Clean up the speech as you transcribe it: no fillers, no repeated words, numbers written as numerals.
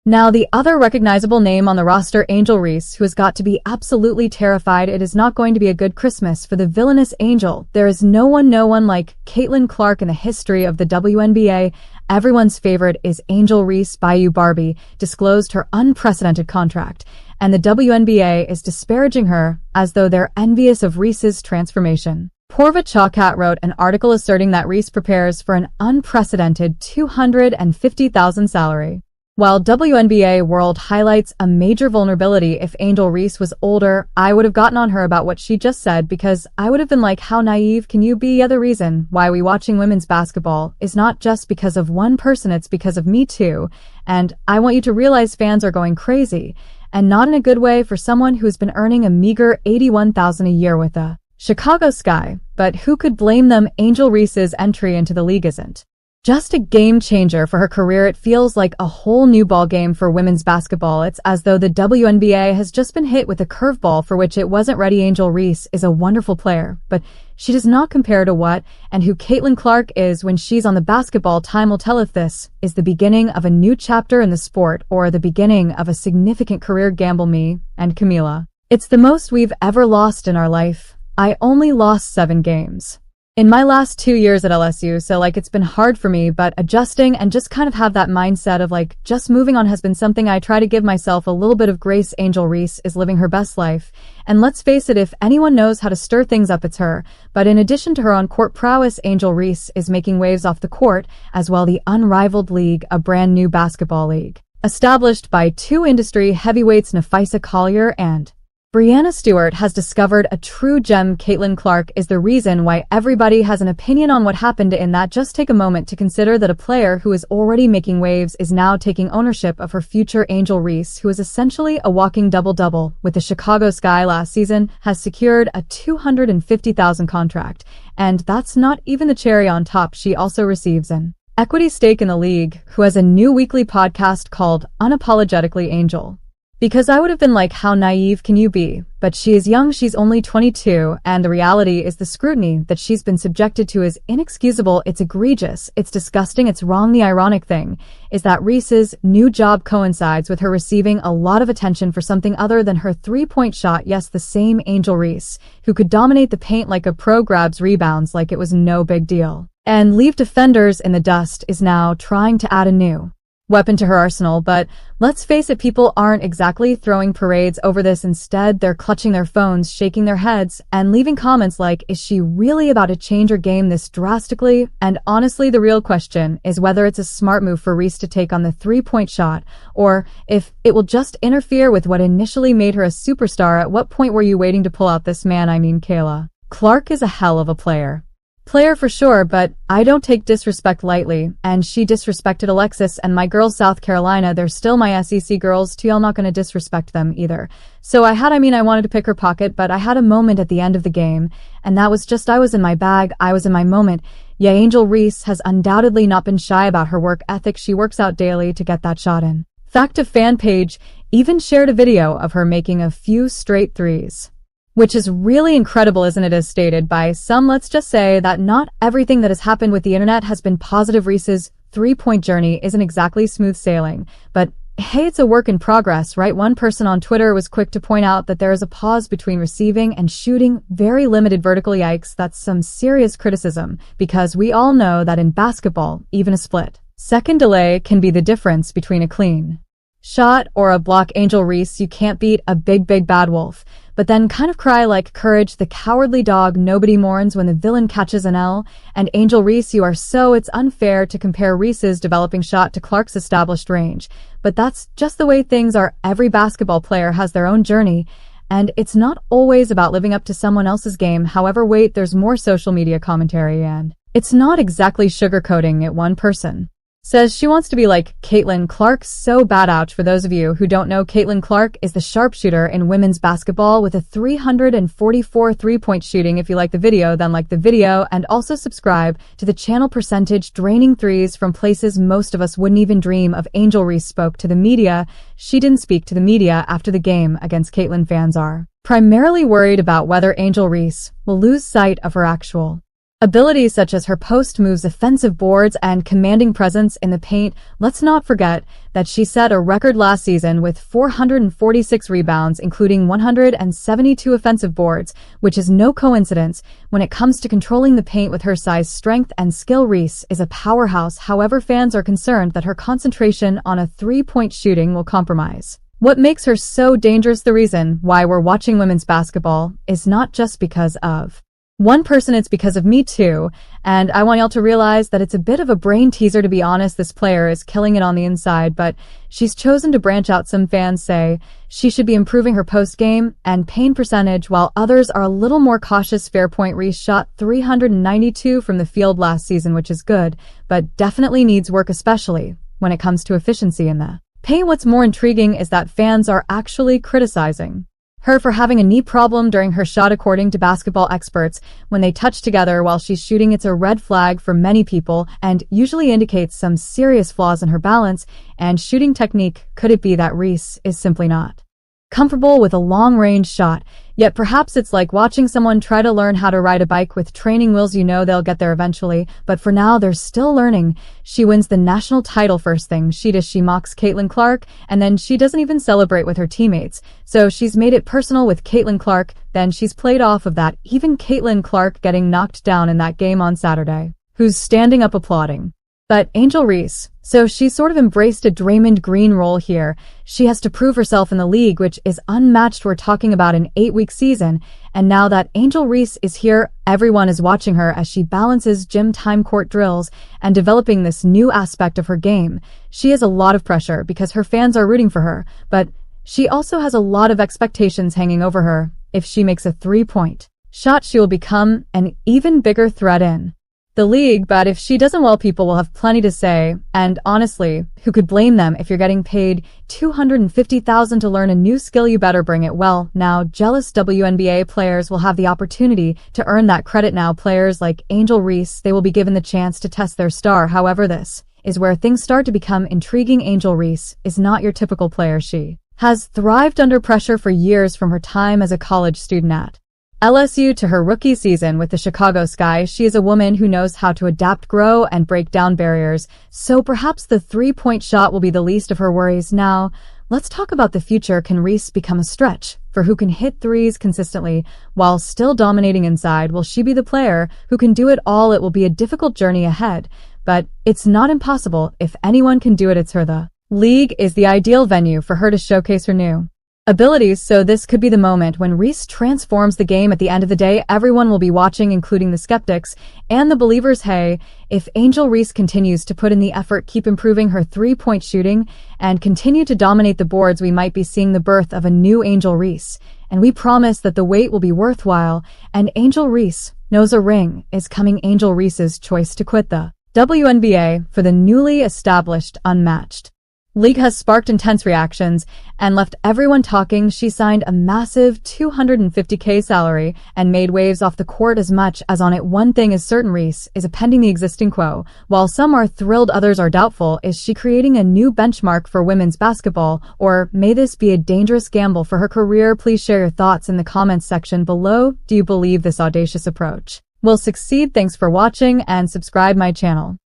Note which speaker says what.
Speaker 1: Now, the other recognizable name on the roster, Angel Reese, who has got to be absolutely terrified it is not going to be a good Christmas for the villainous Angel. There is no one like Caitlin Clark in the history of the WNBA. Everyone's favorite is Angel Reese. Bayou Barbie disclosed her unprecedented contract, and the WNBA is disparaging her as though they're envious of Reese's transformation. Porva Chawkat wrote an article asserting that Reese prepares for an unprecedented $250,000 salary. While WNBA World highlights a major vulnerability, if Angel Reese was older, I would have gotten on her about what she just said because I would have been like, how naive can you be? The other reason why we watching women's basketball is not just because of one person, it's because of me too. And I want you to realize fans are going crazy, and not in a good way for someone who's been earning a meager $81,000 a year with a Chicago Sky. But who could blame them? Angel Reese's entry into the league isn't just a game changer for her career, it feels like a whole new ballgame for women's basketball. It's as though the WNBA has just been hit with a curveball for which it wasn't ready. Angel Reese is a wonderful player, but she does not compare to what and who Caitlin Clark is when she's on the basketball. Time will tell if this is the beginning of a new chapter in the sport or the beginning of a significant career gamble. Me and Camila. It's the most we've ever lost in our life. I only lost 7 games in my last 2 years at LSU, so it's been hard for me, but adjusting and just kind of have that mindset of just moving on has been something I try to give myself a little bit of grace. Angel Reese is living her best life, and let's face it, if anyone knows how to stir things up, it's her. But in addition to her on-court prowess, Angel Reese is making waves off the court as well. The Unrivaled League, a brand new basketball league established by 2 industry heavyweights, Nafisa Collier and Brianna Stewart, has discovered a true gem. Caitlin Clark is the reason why everybody has an opinion on what happened in that. Just take a moment to consider that a player who is already making waves is now taking ownership of her future. Angel Reese, who is essentially a walking double-double with the Chicago Sky last season, has secured a $250,000 contract. And that's not even the cherry on top. She also receives an equity stake in the league, who has a new weekly podcast called Unapologetically Angel. Because I would have been like, how naive can you be? But she is young, she's only 22, and the reality is the scrutiny that she's been subjected to is inexcusable. It's egregious, it's disgusting, it's wrong. The ironic thing is that Reese's new job coincides with her receiving a lot of attention for something other than her three-point shot. Yes, the same Angel Reese, who could dominate the paint like a pro, grabs rebounds like it was no big deal, and leave defenders in the dust, is now trying to add a new weapon to her arsenal. But let's face it, people aren't exactly throwing parades over this. Instead, they're clutching their phones, shaking their heads, and leaving comments like, is she really about to change her game this drastically? And honestly, the real question is whether it's a smart move for Reese to take on the three-point shot, or if it will just interfere with what initially made her a superstar. At what point were you waiting to pull out this man? I mean, Kayla Clark is a hell of a player for sure, but I don't take disrespect lightly, and she disrespected Alexis and my girls South Carolina. They're still my SEC girls too. I'm not going to disrespect them either. So I wanted to pick her pocket, but I had a moment at the end of the game, and that was just, I was in my bag, I was in my moment. Yeah, Angel Reese has undoubtedly not been shy about her work ethic. She works out daily to get that shot in. Fact, a fan page even shared a video of her making a few straight threes, which is really incredible, isn't it? As stated by some, let's just say that not everything that has happened with the internet has been positive. Reese's three-point journey isn't exactly smooth sailing, but hey, it's a work in progress, right? One person on Twitter was quick to point out that there is a pause between receiving and shooting, very limited vertical. Yikes, that's some serious criticism, because we all know that in basketball, even a split-second delay can be the difference between a clean shot or a block. Angel Reese, you can't beat a big bad wolf, but then kind of cry like courage the cowardly dog. Nobody mourns when the villain catches an L. And Angel Reese, you are so, it's unfair to compare Reese's developing shot to Clark's established range, but that's just the way things are. Every basketball player has their own journey, and it's not always about living up to someone else's game. However, wait, there's more social media commentary, and it's not exactly sugarcoating it. One person says she wants to be like Caitlin Clark so bad. Ouch. For those of you who don't know, Caitlin Clark is the sharpshooter in women's basketball with a 344 three-point shooting. If you like the video, then like the video, and also subscribe to the channel. Percentage draining threes from places most of us wouldn't even dream of. Angel Reese spoke to the media. She didn't speak to the media after the game against Caitlin. Fans are primarily worried about whether Angel Reese will lose sight of her actual Abilities such as her post moves, offensive boards, and commanding presence in the paint. Let's not forget that she set a record last season with 446 rebounds, including 172 offensive boards, which is no coincidence. When it comes to controlling the paint with her size, strength, and skill, Reese is a powerhouse. However, fans are concerned that her concentration on a three-point shooting will compromise. What makes her so dangerous? The reason why we're watching women's basketball is not just because of one person, it's because of me too, and I want y'all to realize that it's a bit of a brain teaser. To be honest, this player is killing it on the inside, but she's chosen to branch out. Some fans say she should be improving her post game and paint percentage, while others are a little more cautious. Fair point. Reese shot 392 from the field last season, which is good, but definitely needs work, especially when it comes to efficiency in the paint. What's more intriguing is that fans are actually criticizing her for having a knee problem during her shot. According to basketball experts, when they touch together while she's shooting, it's a red flag for many people and usually indicates some serious flaws in her balance and shooting technique. Could it be that Reese is simply not comfortable with a long-range shot? Yet perhaps it's like watching someone try to learn how to ride a bike with training wheels. You know they'll get there eventually, but for now they're still learning. She wins the national title. First thing she does, she mocks Caitlin Clark, and then she doesn't even celebrate with her teammates. So she's made it personal with Caitlin Clark, then she's played off of that. Even Caitlin Clark getting knocked down in that game on Saturday, who's standing up applauding. But Angel Reese, so she's sort of embraced a Draymond Green role here. She has to prove herself in the league, which is unmatched. We're talking about an 8-week season, and now that Angel Reese is here, everyone is watching her as she balances gym time, court drills, and developing this new aspect of her game. She has a lot of pressure because her fans are rooting for her, but she also has a lot of expectations hanging over her. If she makes a three-point shot, she will become an even bigger threat in the league, but if she doesn't, well, people will have plenty to say, and honestly, who could blame them? If you're getting paid $250,000 to learn a new skill, you better bring it. Well, now jealous WNBA players will have the opportunity to earn that credit. Now players like Angel Reese, they will be given the chance to test their star. However, this is where things start to become intriguing. Angel Reese is not your typical player. She has thrived under pressure for years, from her time as a college student at LSU to her rookie season with the Chicago Sky. She is a woman who knows how to adapt, grow, and break down barriers, so perhaps the three-point shot will be the least of her worries. Now, let's talk about the future. Can Reese become a stretch for who can hit threes consistently while still dominating inside? Will she be the player who can do it all? It will be a difficult journey ahead, but it's not impossible. If anyone can do it, it's her. The league is the ideal venue for her to showcase her new abilities, so this could be the moment when Reese transforms the game. At the end of the day, everyone will be watching, including the skeptics and the believers. Hey, if Angel Reese continues to put in the effort, keep improving her three-point shooting, and continue to dominate the boards, we might be seeing the birth of a new Angel Reese. And we promise that the wait will be worthwhile, and Angel Reese knows a ring is coming. Angel Reese's choice to quit the WNBA for the newly established unmatched league has sparked intense reactions and left everyone talking. She signed a massive $250K salary and made waves off the court as much as on it. One thing is certain, Reese is appending the existing quo. While some are thrilled, others are doubtful. Is she creating a new benchmark for women's basketball, or may this be a dangerous gamble for her career? Please share your thoughts in the comments section below. Do you believe this audacious approach will succeed? Thanks for watching and subscribe my channel.